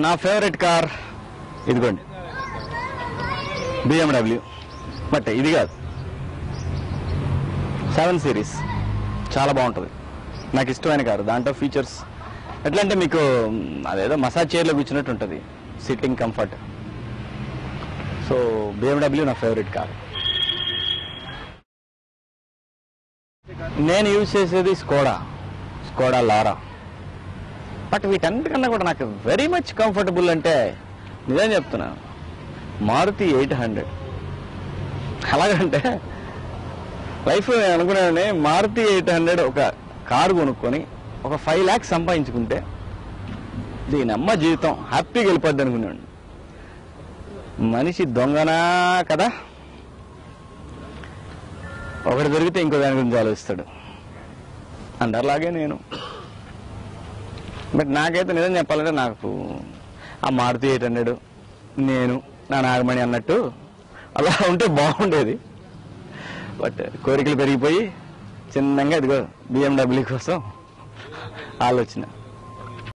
నా favourite car ఇదిగోండి, BMW. But ఇది కాదు, 7 సిరీస్. చాలా బాగుంటుంది, నాకు ఇష్టమైన కారు. దాంట్లో ఫీచర్స్ ఎట్లా అంటే మీకు అదేదో మసాజ్ చైర్లో కూర్చున్నట్టు ఉంటుంది, సిట్టింగ్ కంఫర్ట్. సో BMW నా ఫేవరెట్ కార్. నేను యూజ్ చేసేది స్కోడా లారా. బట్ వీటన్నిటికన్నా కూడా నాకు వెరీ మచ్ కంఫర్టబుల్ అంటే నిజం చెప్తున్నాను, మారుతి 800. అలాగంటే లైఫ్ నేను అనుకున్నాను, మారుతి 800 ఒక కారు కొనుక్కొని ఒక 5 lakhs సంపాదించుకుంటే దీని అమ్మ జీవితం హ్యాపీగా వెళ్ళిపోద్ది అనుకున్నాను. మనిషి దొంగనా కదా, ఒకటి దొరికితే ఇంకో దాని గురించి ఆలోచిస్తాడు. అందరిలాగే నేను. బట్ నాకైతే నిజం చెప్పాలంటే నాకు ఆ మారుతి 800 నేను నా నాగమణి అన్నట్టు అలా ఉంటే బాగుండేది. బట్ కోరికలు పెరిగిపోయి చిన్నగా ఇదిగో BMW కోసం ఆలోచన.